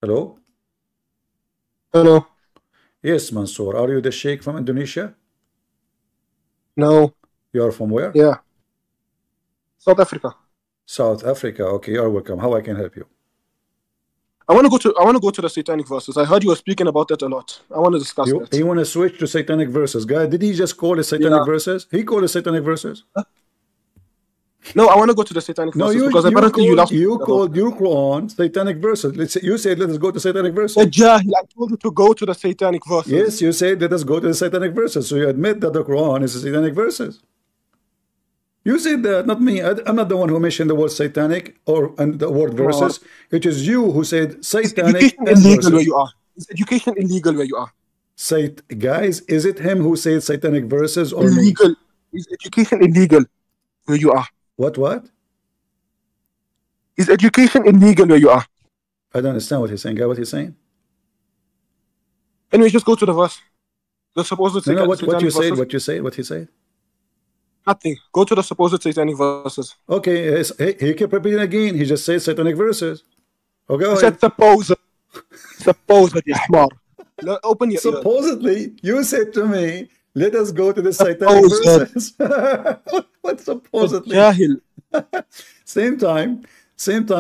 Hello? Hello. Yes, Mansour. Are you the Sheikh from Indonesia? No. You are from where? Yeah. South Africa. South Africa. Okay, you are welcome. How I can help you? I want to go to the satanic verses. I heard you were speaking about that a lot. I want to discuss that. You want to switch to satanic verses, guy? Did he just call it satanic Yeah. verses? He called it satanic verses. No, I want to go to the satanic No, verses you because you apparently you called love you speaking about called your Quran satanic verses. You said let us go to satanic that. verses. Jahil, I told you to go to the satanic verses. Yes, you said let us go to the satanic verses. So you admit that the Quran is satanic verses. You said that, not me. I'm not the one who mentioned the word satanic and the word Come on. verses. It is you who said Is satanic education and illegal where verses. you are? Is education illegal where you are? Guys, is it him who said satanic verses or me? Illegal. Is education illegal where you are? What? Is education illegal where you are? I don't understand what he's saying. Guy, what he's saying? Anyway, just go to the verse. The supposed No, what satanic you said, verses. what you said, what he said. Nothing. Go to the supposed satanic verses. Okay, he kept repeating again. He just said satanic verses. Okay, I said suppose. Suppose that you smart. Open your ears. supposedly, you said to me, let us go to the satanic verses. What supposedly? Jahil. Same time,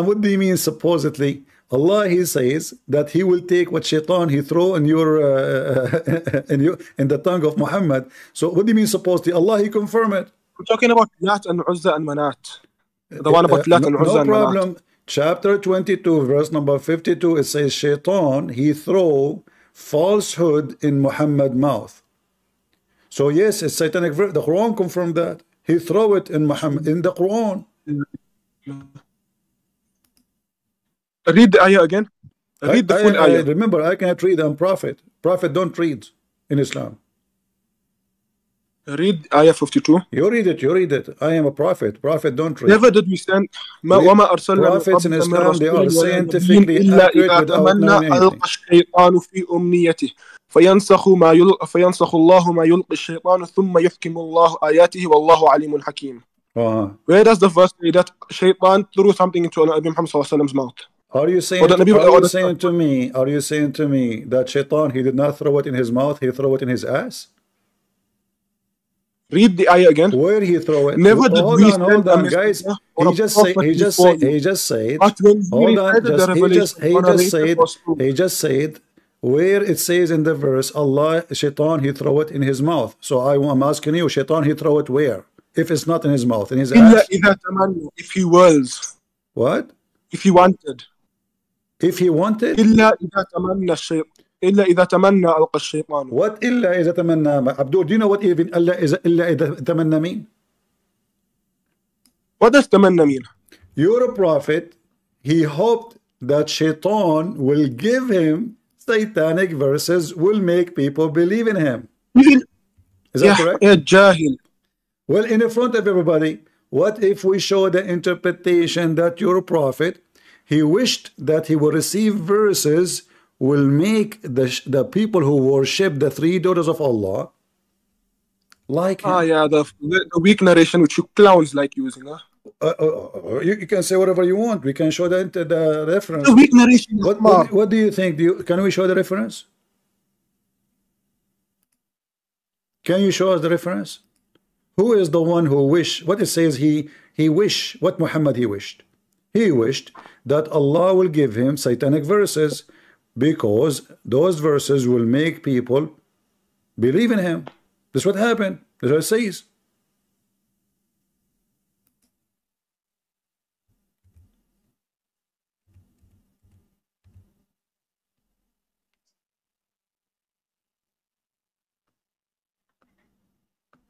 what do you mean supposedly? Allah, he says that he will take what shaitan he throw in your in the tongue of Muhammad. So what do you mean supposedly? Allah, he confirm it. I'm talking about Lat and Uzza and Manat. The one about Lat and Uzza No and Manat. problem. Chapter 22, verse number 52, it says shaitan, he throw falsehood in Muhammad's mouth. So yes, it's satanic verse. The Quran confirmed that. He throw it in Muhammad, in the Quran. Read the ayah again. Read the full ayah. Remember, I cannot read. I'm prophet. Prophet don't read in Islam. Read ayah 52. You read it. I am a prophet. Prophet don't read. Never did we send Prophets in Islam, they are scientifically accurate without knowing anything. فينسخ الله ما يلقي الشيطان ثم يحكم الله آياته والله عليم حكيم. Where does the verse say that Shaitan threw something into Nabi Muhammad sallallahu alaihi wasallam's mouth? Are you saying to me that Shaitan, he did not throw it in his mouth, he threw it in his ass? Read the ayah again. Where he throw it? Never did we hold on, guys. He just said where it says in the verse, Allah, Shaitan, he throw it in his mouth. So I'm asking you, Shaitan, he throw it where? If it's not in his mouth, in his ass? If he wills. What? If he wanted. If he wanted? إلا إذا تمنى ألقى الشيطان. What إلا إذا تمنى? Abdul, do you know what even إلا إذا تمنى mean? What does تمنى mean? You're a prophet. He hoped that Shaitan will give him satanic verses, will make people believe in him. Is that correct? Yeah, jahil. Well, in front of everybody, what if we show the interpretation that you're a prophet? He wished that he will receive verses will make the people who worship the three daughters of Allah like him. Yeah, the weak narration which you clowns like using. You can say whatever you want. We can show the reference. The weak narration. What do you think? Can we show the reference? Can you show us the reference? Who is the one who wished? What it says he wished. What Muhammad he wished? He wished that Allah will give him satanic verses because those verses will make people believe in him. That's what happened. That's what it says.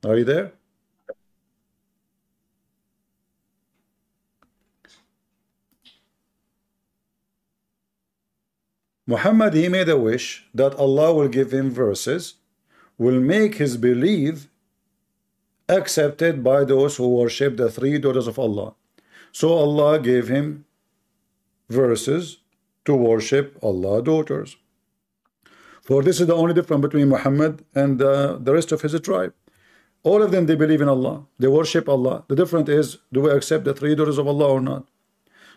Are you there? Muhammad, he made a wish that Allah will give him verses, will make his belief accepted by those who worship the three daughters of Allah. So Allah gave him verses to worship Allah's daughters. For this is the only difference between Muhammad and the rest of his tribe. All of them, they believe in Allah. They worship Allah. The difference is, do we accept the three daughters of Allah or not?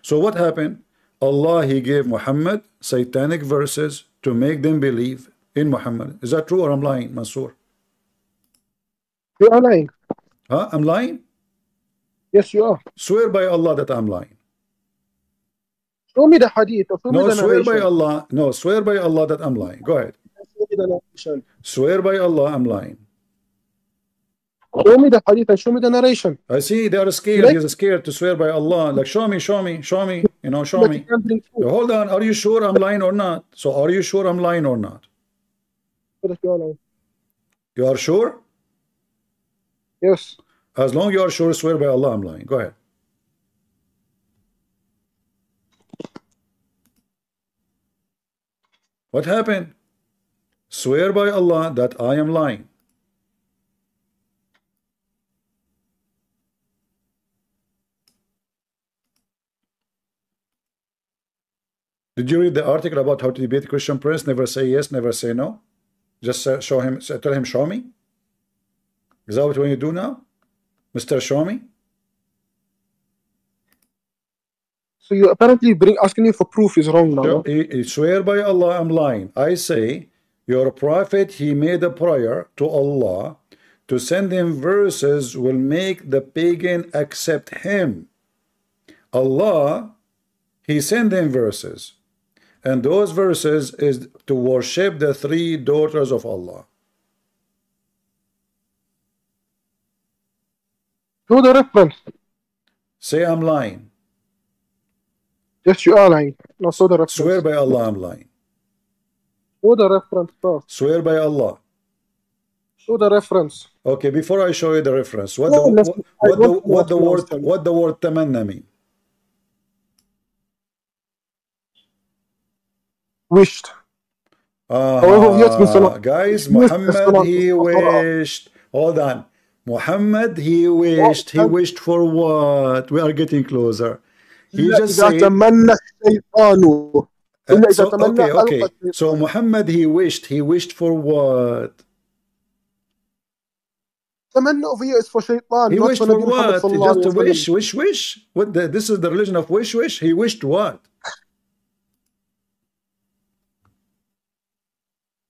So what happened? Allah, He gave Muhammad satanic verses to make them believe in Muhammad. Is that true or I'm lying, Mansoor? You are lying. Huh? I'm lying? Yes, you are. Swear by Allah that I'm lying. Show me the hadith. Or show me No, the swear by narration. Allah. No, swear by Allah that I'm lying. Go ahead. Show me the narration. Swear by Allah I'm lying. Show me the hadith and show me the narration. I see they are scared. He's scared to swear by Allah. Like, show me, show me, show me. You know, show me. Hold on. Are you sure I'm lying or not? So, are you sure I'm lying or not? You are sure? Yes. As long as you are sure, swear by Allah I'm lying. Go ahead. What happened? Swear by Allah that I am lying. Did you read the article about how to debate a Christian prince? Never say yes, never say no. Just show him, tell him, show me. Is that what you do now, Mr. Show me? So you apparently asking you for proof is wrong now. He swear by Allah I'm lying. I say your prophet, he made a prayer to Allah to send him verses will make the pagan accept him. Allah, he sent him verses, and those verses is to worship the three daughters of Allah. Show the reference. Say I'm lying. Yes, you are lying. No, show the reference. Swear by Allah I'm lying. Show the reference first. Swear by Allah. Show the reference. Okay, before I show you the reference, what the word tamanna mean? Wished. Guys, Muhammad, he wished. Hold on. Muhammad, he wished. He wished for what? We are getting closer. He just said. Okay. So Muhammad, he wished. He wished for what? Tamanna over here is for shaitan. He wished for what? Just a wish. What? This is the religion of wish. He wished what?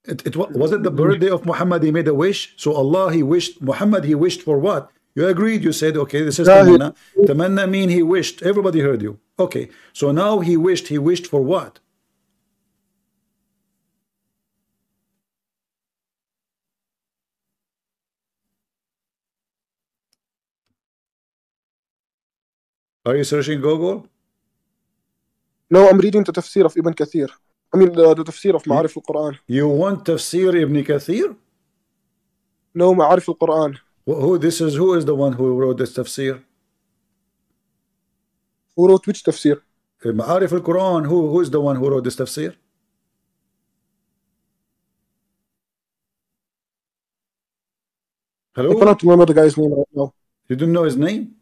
Was it the birthday of Muhammad? He made a wish. So Allah, he wished. Muhammad, he wished for what? You agreed. You said, okay, this is tamanna. Tamanna mean he wished. Everybody heard you. Okay. So now he wished. He wished for what? Are you searching Google? No, I'm reading the tafsir of Ibn Kathir. I mean the tafsir of Ma'arif al-Quran. You want tafsir Ibn Kathir? No, Ma'arif al-Quran. Who is the one who wrote this tafsir? Who wrote which tafsir? Ma'arif al-Quran. Who is the one who wrote this tafsir? Hello? I cannot remember the guy's name right now. You don't know his name?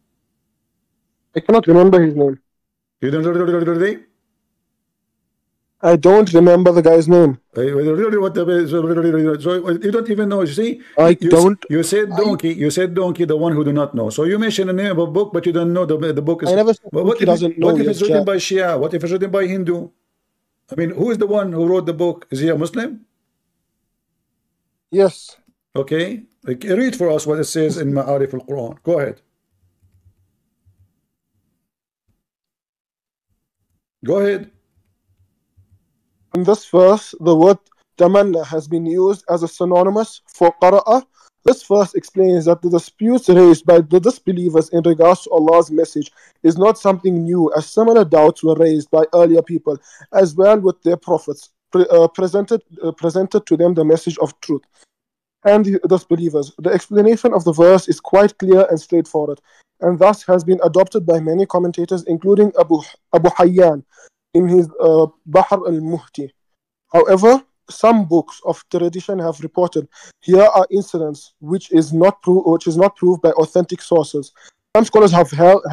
I cannot remember his name. You don't know the name? I don't remember the guy's name. So you don't even know. You see, You said donkey. You said donkey, the one who do not know. So you mentioned the name of a book, but you don't know the book is. I never said what if it's written by Shia? What if it's written by Hindu? I mean, who is the one who wrote the book? Is he a Muslim? Yes. Okay. Read for us what it says in Ma'arif al-Quran. Go ahead. Go ahead. In this verse, the word tamanna has been used as a synonymous for qara'a. This verse explains that the disputes raised by the disbelievers in regards to Allah's message is not something new, as similar doubts were raised by earlier people, as well with their prophets, presented to them the message of truth. And the disbelievers. The explanation of the verse is quite clear and straightforward, and thus has been adopted by many commentators, including Abu Hayyan in his Bahr al-Muhti. However, some books of tradition have reported here are incidents which is not proved by authentic sources. Some scholars have held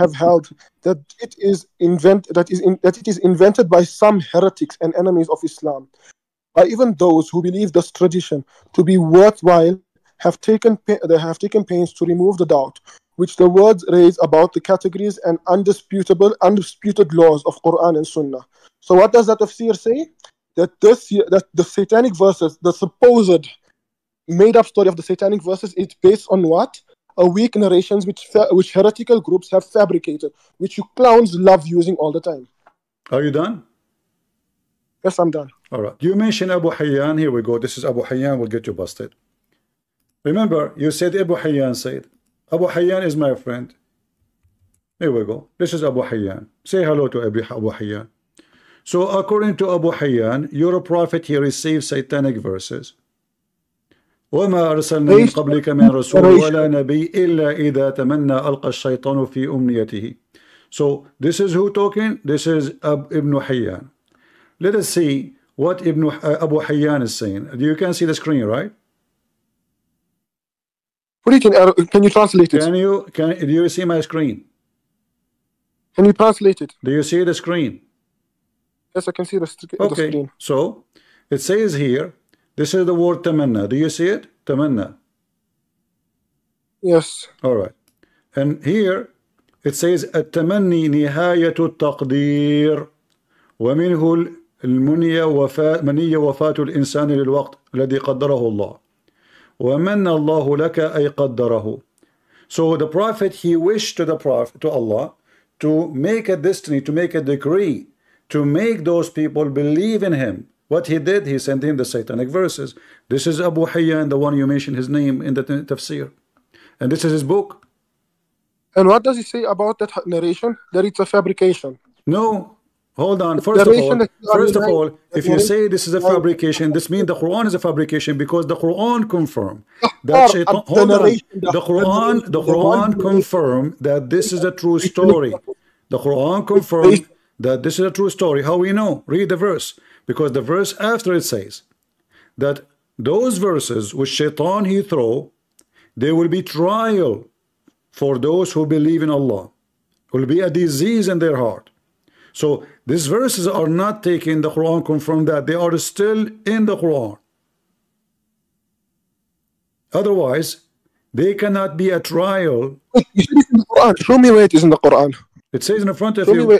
that it is invented by some heretics and enemies of Islam. By even those who believe this tradition to be worthwhile have taken pains to remove the doubt which the words raise about the categories and undisputed laws of Quran and Sunnah. So what does that tafsir say? That the satanic verses, the supposed made-up story of the satanic verses, is based on what? A weak narrations which heretical groups have fabricated, which you clowns love using all the time. Are you done? Yes, I'm done. All right. You mentioned Abu Hayyan. Here we go. This is Abu Hayyan. Will get you busted. Remember, you said Abu Hayyan said. Abu Hayyan is my friend. Here we go. This is Abu Hayyan. Say hello to Abu Hayyan. So according to Abu Hayyan, your prophet, he received satanic verses. وما أرسلنا من قبلك من رسول ولا نبي إلا إذا تمنى ألقى الشيطان في أمنيته. So this is who talking? This is Ibn Hayyan. Let us see what Abu Hayyan is saying. You can see the screen, right? What can you translate it? Do you see my screen? Can you translate it? Do you see the screen? Yes, I can see the okay. screen. So it says here, this is the word tamanna. Do you see it? Tamanna. Yes. All right. And here it says التمني نهاية التقدير ومنه المنية وفاة الإنسان للوقت الذي قدره الله ومن الله لك أي قدره. So the prophet, he wished to Allah to make a destiny, to make a decree, to make those people believe in him. What he did, he sent him the satanic verses. This is Abu Hayyan, the one you mentioned his name in the tafsir. And this is his book. And what does he say about that narration? That it's a fabrication. No. Hold on. First of all, if you say this is a fabrication, this means the Quran is a fabrication because the Quran confirmed that Shaitan, the Quran confirmed that this is a true story. The Quran confirmed that this is a true story. How we know? Read the verse. Because the verse after it says that those verses which Shaitan he throw, there will be trial for those who believe in Allah. It will be a disease in their heart. So these verses are not taken, the Quran confirmed that. They are still in the Quran. Otherwise, they cannot be a trial. You said it's in the Quran. Show me where it is in the Quran. It says in front of you,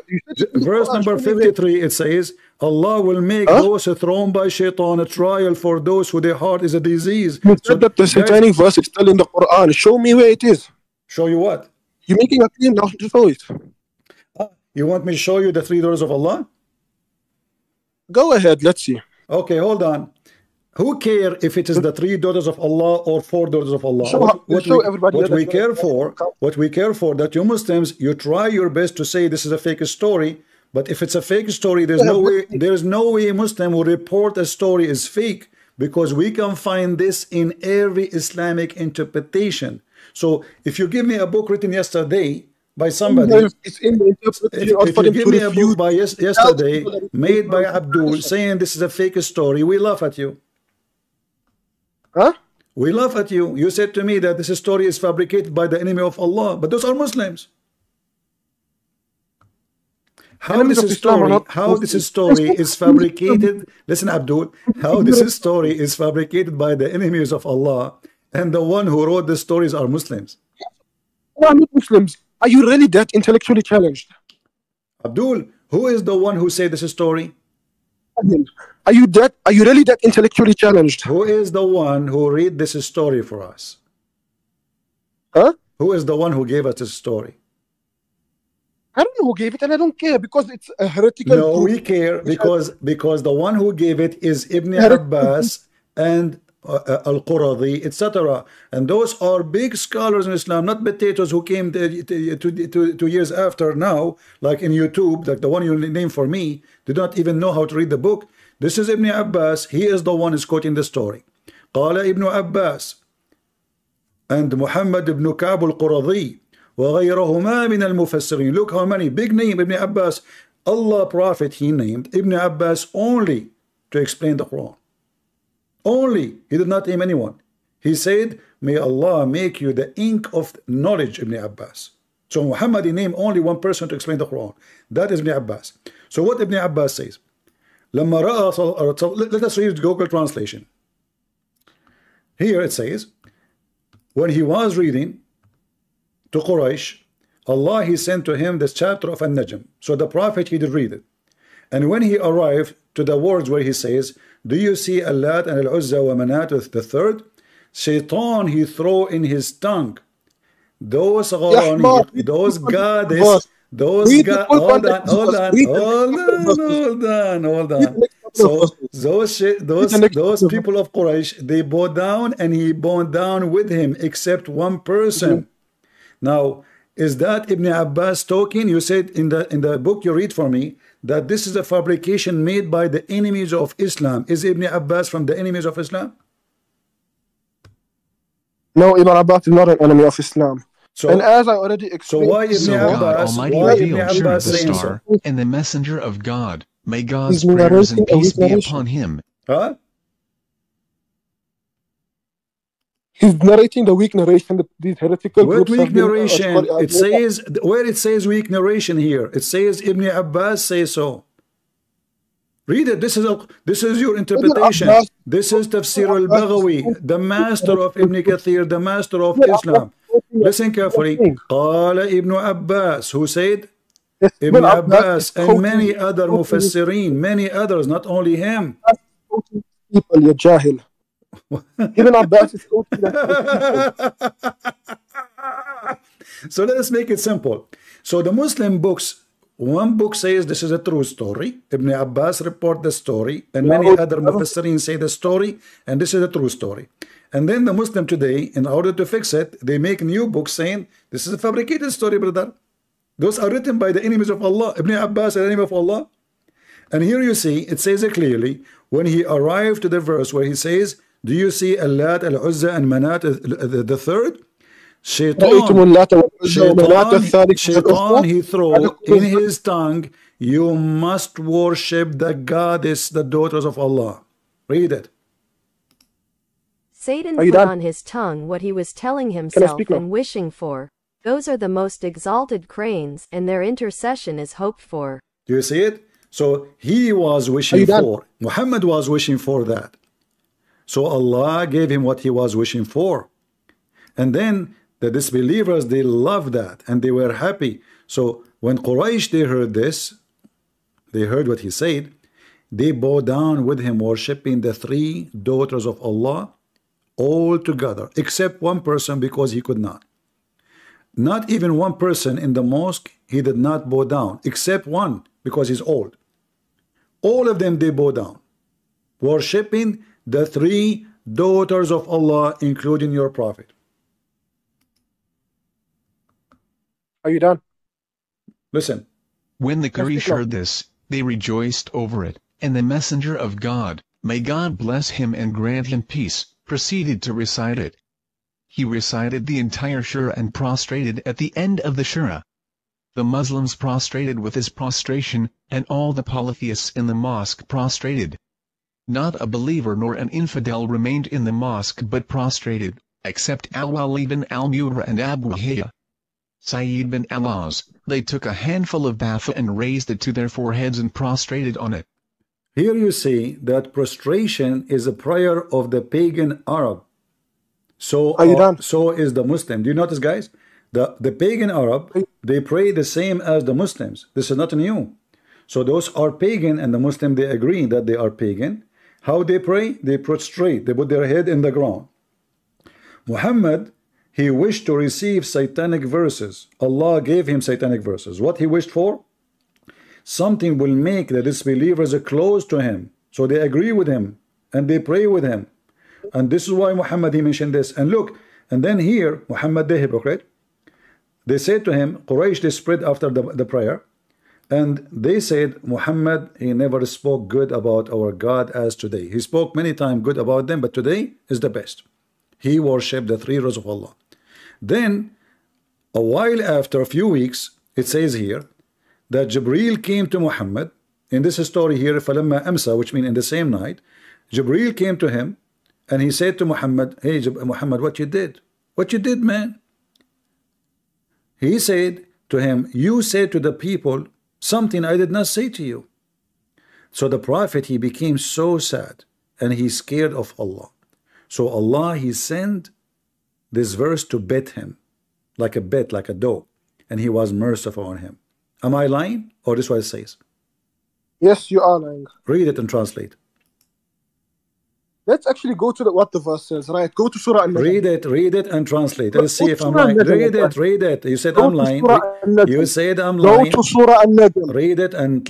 verse number 53, it says, Allah will make those thrown by Shaitan a trial for those who their heart is a disease. You said that the satanic verse is still in the Quran. Show me where it is. Show you what? You're making a claim now to show it. You want me to show you the 3 daughters of Allah? Go ahead, let's see. Okay, hold on. Who care if it is the 3 daughters of Allah or 4 daughters of Allah? What we care for, that you Muslims, you try your best to say this is a fake story, but if it's a fake story, there's no way a Muslim will report a story is fake, because we can find this in every Islamic interpretation. So if you give me a book written yesterday by somebody, if you give me a book by yesterday made by Abdul saying this is a fake story, we laugh at you. Huh? We laugh at you. You said to me that this story is fabricated by the enemy of Allah, but those are Muslims. How this story is fabricated? Listen, Abdul. How this story is fabricated by the enemies of Allah, and the one who wrote the stories are Muslims. They are not Muslims. Are you really that intellectually challenged? Abdul, who is the one who said this story? Are you really that intellectually challenged? Who is the one who read this story for us? Huh? Who is the one who gave us this story? I don't know who gave it, and I don't care because it's a heretical No, group. we care because the one who gave it is Ibn Abbas and Al-Quradhi, etc. And those are big scholars in Islam, not potatoes who came 2 years after now, like in YouTube, like the one you named for me, did not even know how to read the book. This is Ibn Abbas. He is the one who is quoting the story. قال Ibn Abbas and Muhammad ibn Ka'b al-Quradhi وغيرهما من المفسرين. Look how many big name Ibn Abbas. Allah Prophet, he named Ibn Abbas only to explain the Quran. Only. He did not name anyone. He said, may Allah make you the ink of knowledge, Ibn Abbas. So Muhammad, he named only one person to explain the Quran. That is Ibn Abbas. So what Ibn Abbas says? لما رأى, let us read Google translation. Here it says, when he was reading to Quraysh, Allah, he sent to him this chapter of An-Najm. So the Prophet, he did read it. And when he arrived to the words where he says, do you see Allat and Al-Uzza wa Manat the third? Shaitan, he throw in his tongue those Ahmad, gharani, those goddess, verse. those Read the god. full Hold on, context. hold on, Read the hold next couple of on, verses. hold on, hold Read the on. next couple of So verses. Read the those next couple of people of Quraysh, they bowed down, and he bowed down with him, except one person. Now, is that Ibn Abbas talking? You said in the book you read for me that this is a fabrication made by the enemies of Islam. Is Ibn Abbas from the enemies of Islam? No, Ibn Abbas is not an enemy of Islam. So, and as I already explained, why Ibn So God Abbas? Almighty Why Ibn revealed Shura Abbas the saying star, so? and the messenger of God. May God's He's prayers and narrating a peace weak be narration. upon him. Huh? He's narrating the weak narration that these heretical What groups weak have been narration? It says, where it says weak narration here, it says Ibn Abbas says so. Read it. This is your interpretation. This is Tafsir al-Baghawi, the master of Ibn Kathir, the master of Islam. Listen carefully. Qala Ibn Abbas, who said? Ibn Abbas and many other mufassirin, many others, not only him. People, ya jahil. Ibn Abbas is quoting that. So let's make it simple. So the Muslim books, one book says this is a true story. Ibn Abbas report the story, and many other mufassirin say the story, and this is a true story. And then the Muslim today, in order to fix it, they make new books saying this is a fabricated story, brother. Those are written by the enemies of Allah. Ibn Abbas, an enemy of Allah. And here you see, it says it clearly, when he arrived to the verse where he says, do you see Allat, Al-Uzza, and Manat the third? Shaitan, he threw in his tongue, you must worship the goddess, the daughters of Allah. Read it. Satan put on his tongue what he was telling himself and wishing for. Those are the most exalted cranes, and their intercession is hoped for. Do you see it? So he was wishing for, Muhammad was wishing for that. So Allah gave him what he was wishing for. And then the disbelievers, they loved that and they were happy. So when Quraysh, they heard this, they heard what he said, they bowed down with him, worshipping the three daughters of Allah all together, except one person because he could not. Not even one person in the mosque, he did not bow down, except one because he's old. All of them, they bow down, worshipping the three daughters of Allah, including your prophet. Are you done? Listen. When the Quraysh heard this, they rejoiced over it, and the messenger of God, may God bless him and grant him peace, proceeded to recite it. He recited the entire Shura and prostrated at the end of the Shura. The Muslims prostrated with his prostration, and all the polytheists in the mosque prostrated. Not a believer nor an infidel remained in the mosque but prostrated, except Al-Wali bin Al-Murra and Abu Hayya. Sayyid bin Al-Az, they took a handful of bafa and raised it to their foreheads and prostrated on it. Here you see that prostration is a prayer of the pagan Arab. So, so is the Muslim. Do you notice, guys? The pagan Arab, they pray the same as the Muslims. This is not new. So those are pagan, and the Muslim, they agree that they are pagan. How they pray? They prostrate. They put their head in the ground. Muhammad, he wished to receive satanic verses. Allah gave him satanic verses. What he wished for? Something will make the disbelievers close to him. So they agree with him, and they pray with him. And this is why Muhammad, he mentioned this. And look, and then here, Muhammad the hypocrite, they said to him, Quraysh, they spread after the prayer, and they said, Muhammad, he never spoke good about our God as today. He spoke many times good about them, but today is the best. He worshipped the three rows of Allah. Then, a while after, a few weeks, it says here, that Jibreel came to Muhammad. In this story here, فَلَمَّا أَمْسَى, which means in the same night, Jibreel came to him, and he said to Muhammad, hey, Muhammad, what you did? What you did, man? He said to him, you said to the people something I did not say to you. So the prophet, he became so sad, and he scared of Allah. So Allah, he sent this verse to bet him, like a bet, like a dog, and he was merciful on him. Am I lying, or this is what it says? Yes, you are lying. Read it and translate. Let's actually go to what the verse says, right? Go to Surah An-Najm. Read it and translate. Let's see if I'm lying. Read it. You said I'm lying. You said I'm lying. Go to Surah An-Najm. Read it and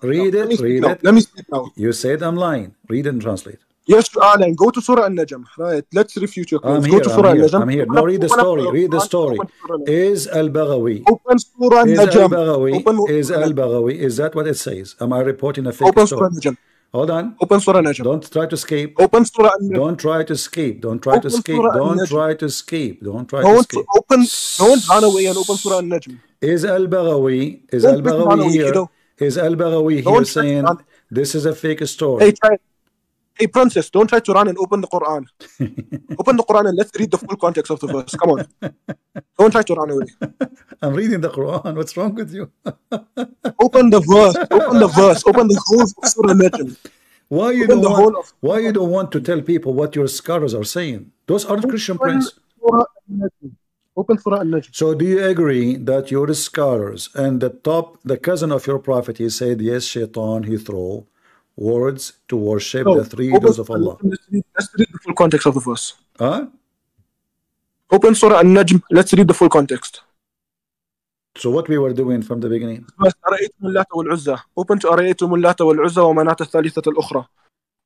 read it. Let me speak now. You said I'm lying. Read it and translate. Yes, you are lying. Go to Surah An-Najm. Right. Let's refute your claims. Go to Surah An-Najm. I'm here. Now read the story. Read the story. Is Al-Baghawi. Open Surah An-Najm. Is Al-Baghawi. Is that what it says? Am I reporting a fake Open story? Surah An-Najm. Hold on. Open Surah An-Najm. Don't try to escape. Open Surah An-Najm. Don't try to escape. Don't try to escape. Don't try to escape. Don't try to escape. Don't run away and open Surah An-Najm. Is Al-Baghawi here? Is Al-Baghawi here saying this is a fake story? Hey, princess, don't try to run and open the Quran. Open the Quran and let's read the full context of the verse. Come on. Don't try to run away. I'm reading the Quran. What's wrong with you? Open the verse. Open the verse. Open the whole of Surah An-Najm. Why you don't want to tell people what your scholars are saying? Those aren't Christian prince. Open Surah An-Najm. So do you agree that your scholars and the cousin of your prophet, he said, yes, Shaitan, he throw words to worship the three idols of Allah? Let's read the full context of the verse. Huh? Open Surah An-Najm. Let's read the full context. So what we were doing from the beginning? Open to أرأيتم اللات والعزى ومناة الثالثة الأخرى.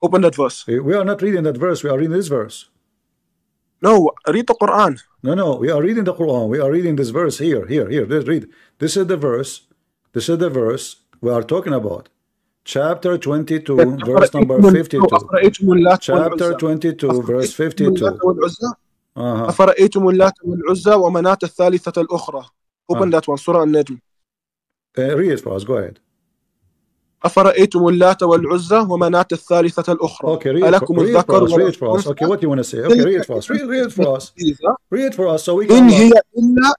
Open that verse. We are not reading that verse. We are reading this verse. No, read the Quran. No, we are reading the Quran. We are reading this verse here. Let's read. This is the verse. This is the verse we are talking about. Chapter 22, verse number 52. Chapter 22, verse 52. أفرأيتم اللات والعزى ومناة الثالثة الأخرى. Open that one, Surah An-Najm. Read it for us, go ahead. أفرأيتم اللات والعزى ومناة الثالثة الأخرى. Okay, read it for us. Okay, what do you want to say? Okay, read it for us. Read it for us. Read it for us so we can. إن هي إلا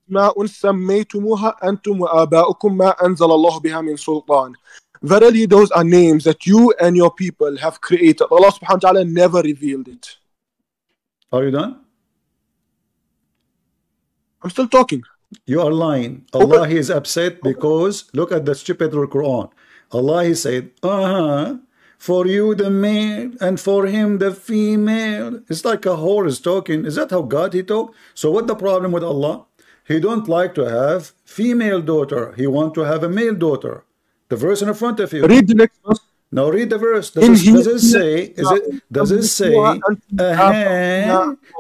ما سميتموها أنتم وآباؤكم ما أنزل الله بها من سلطان. Verily, those are names that you and your people have created. Allah subhanahu wa ta'ala never revealed it. Are you done? I'm still talking. You are lying. Allah, he is upset because look at the stupid Quran. Allah, he said, for you the male and for him the female. It's like a whore is talking. Is that how God he talk? So what the problem with Allah? He don't like to have female daughter. He want to have a male daughter. The verse in front of you. Read the next verse. Now read the verse. Does it say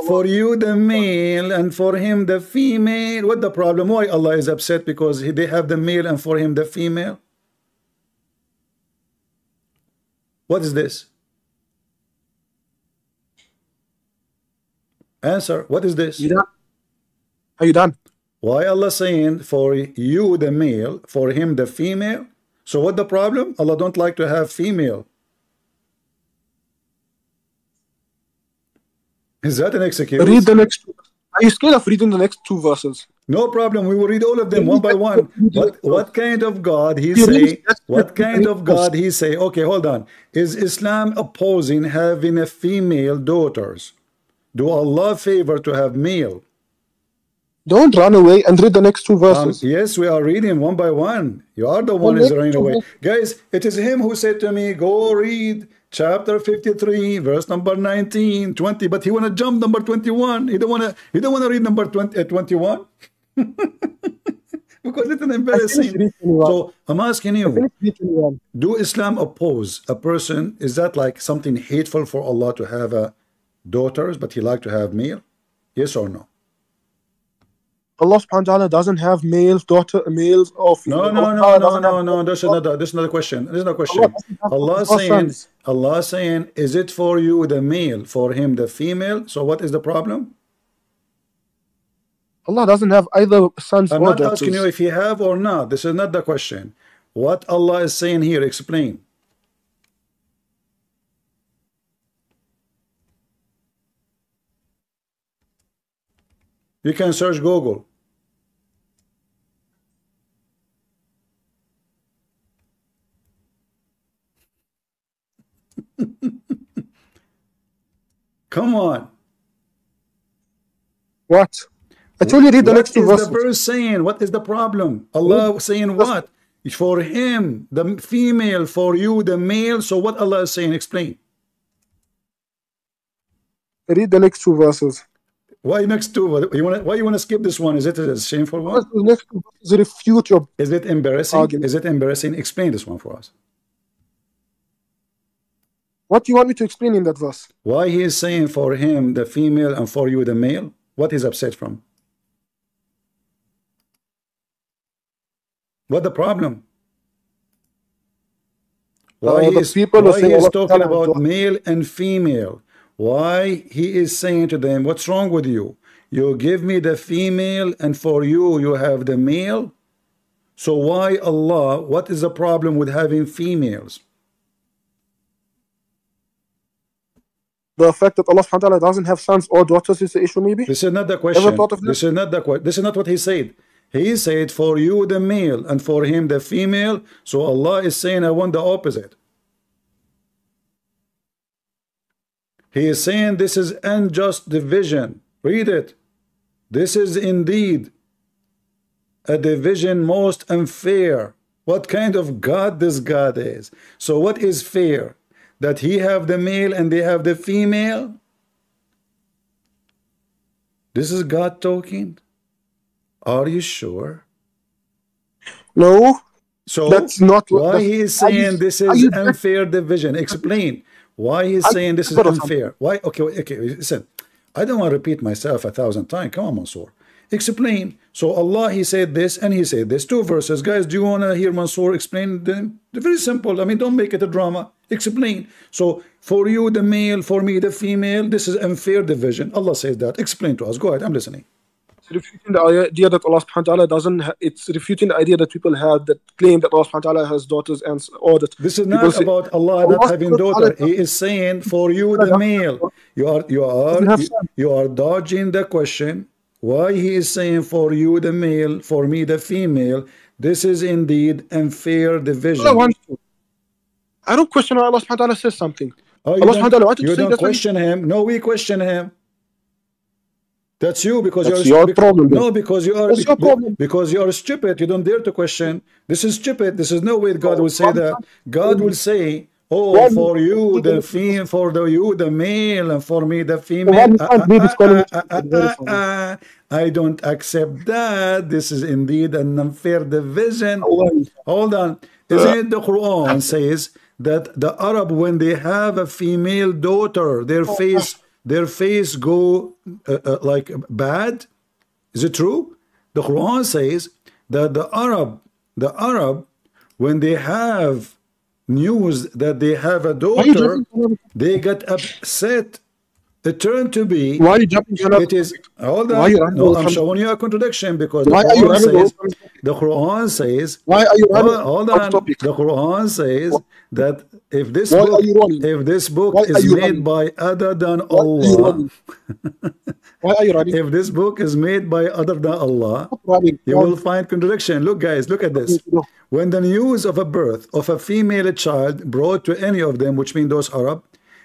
for you the male and for him the female? What the problem? Why Allah is upset because they have the male and for him the female? What is this? Answer. What is this? Are you done? Why Allah saying for you the male, for him the female? So what the problem? Allah don't like to have female. Is that an excuse? Read the next two. Are you scared of reading the next two verses? No problem. We will read all of them one by one. What kind of God he say? What kind of God he say? Okay, hold on. Is Islam opposing having a female daughters? Do Allah favor to have male? Don't run away and read the next two verses. Yes, we are reading one by one. You are the one who is running away. Guys, it is him who said to me, go read chapter 53, verse number 19, 20. But he want to jump number 21. He don't want to read number 21. Because it's an embarrassing. So I'm asking you, do Islam oppose a person? Is that like something hateful for Allah to have daughters, but he like to have male? Yes or no? Allah subhanahu wa ta'ala doesn't have males or females. No. This is not a question. This is not a question. Allah saying, is it for you the male, for him the female? So what is the problem? Allah doesn't have either sons or daughters. I'm not asking you if he have or not. This is not the question. What Allah is saying here, explain. You can search Google. Come on. What? I told you read the next two verses. What is the verse saying? What is the problem? Allah saying what? For him, the female, for you, the male. So what Allah is saying, explain. Read the next two verses. Why next two? Why you want to skip this one? Is it a shameful one? The next two verses refute your Is it embarrassing? argument. Is it embarrassing? Explain this one for us. What do you want me to explain in that verse? Why he is saying for him the female and for you the male? What is upset from? What the problem? Why he is talking about male and female? Why he is saying to them, what's wrong with you? You give me the female and for you, you have the male. So why Allah, what is the problem with having females? The fact that Allah subhanahu wa ta'ala doesn't have sons or daughters is the issue, maybe? This is not the question. This is not the question. This is not what he said. He said for you the male and for him the female. So Allah is saying I want the opposite. He is saying this is unjust division. Read it. This is indeed a division most unfair. What kind of God this God is? So what is fair? That he have the male and they have the female? This is God talking? Are you sure? No. So that's not what why he is saying this is unfair division? Explain. Why he's saying this is unfair? Why? Okay, listen. I don't want to repeat myself 1,000 times. Come on, Mansour. Explain. So Allah, he said this and he said this. Two verses. Guys, do you want to hear Mansour explain them? They're very simple. I mean, don't make it a drama. Explain. So for you, the male, for me, the female, this is unfair division. Allah says that. Explain to us. Go ahead. I'm listening. It's refuting the idea that Allah subhanahu wa ta'ala doesn't it's refuting the idea that people have that claim that Allah subhanahu wa ta'ala has daughters and or that this is not about Allah not having daughter. He is saying for you the male. You are dodging the question. Why he is saying for you the male, for me the female. This is indeed unfair division. I don't question Allah subhanahu wa ta'ala says something. Oh, you don't question him. No, we question him. That's you because your problem. No, because you are because you are stupid. You don't dare to question. This is stupid. This is no way God will say that. God will say, "Oh, for you the female, for you the male, and for me the female." I don't accept that. This is indeed an unfair division. Hold on. Isn't it the Quran says that the Arab, when they have a female daughter, their face go like bad? Is it true? The Quran says that the Arab, when they have news that they have a daughter, they get upset. It turned to be. Why are you jumping? It is. Hold on. No, I'm showing you a contradiction because the Quran says. Why are you running? Hold on. The Quran says that if this book is made by other than Allah. Why are you running? If this book is made by other than Allah, you will find contradiction. Look, guys, look at this. When the news of a birth of a female child brought to any of them, which means those Arab,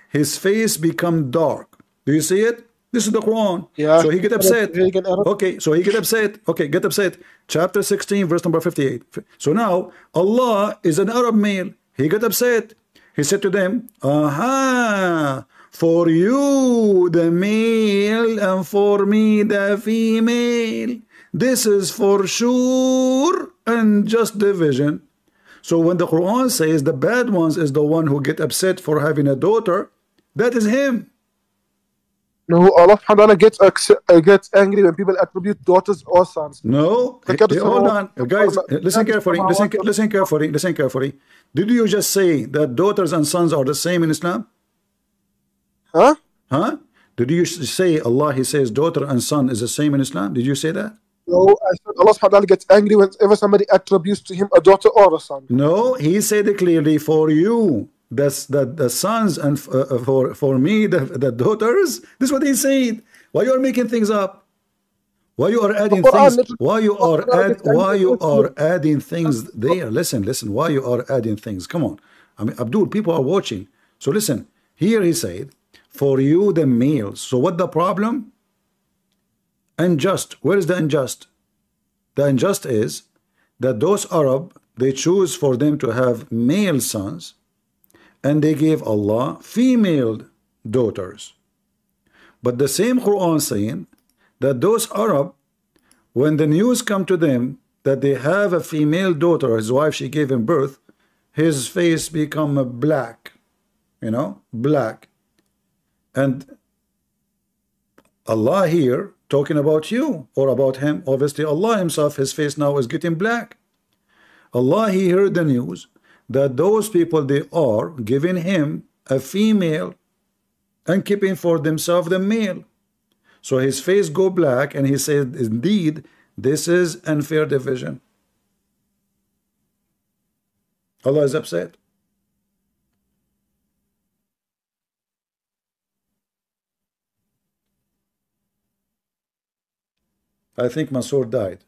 his face become dark. Do you see it? This is the Quran. Yeah. So he get upset. Okay, so he get upset. Okay, get upset. Chapter 16, verse number 58. So now, Allah is an Arab male. He got upset. He said to them, aha, for you the male and for me the female. This is for sure unjust division. So when the Quran says the bad ones is the one who get upset for having a daughter, that is him. No, Allah subhanahu wa ta'ala gets angry when people attribute daughters or sons. No, hold on. Guys, listen carefully. Listen carefully. Did you just say that daughters and sons are the same in Islam? Huh? Huh? Did you say Allah, he says daughter and son is the same in Islam? Did you say that? No, I said Allah subhanahu wa ta'ala gets angry whenever somebody attributes to him a daughter or a son. No, he said it clearly for you. That's the sons and for me the daughters. This is what he said. Why you are making things up? Why you are adding things? Why you are adding things there? Listen. Why you are adding things? Come on. I mean, Abdul, people are watching. So listen. Here he said, for you the males. So what the problem? Unjust. Where is the unjust? The unjust is that those Arab, they choose for them to have male sons, and they gave Allah female daughters. But the same Quran saying that those Arab, when the news come to them that they have a female daughter, his wife, she gave him birth, his face become black, black. And Allah here talking about you or about him, obviously Allah himself, his face now is getting black. Allah, he heard the news that those people, they are giving him a female and keeping for themselves the male. So his face go black, and he said, indeed, this is unfair division. Allah is upset. I think Mansour died.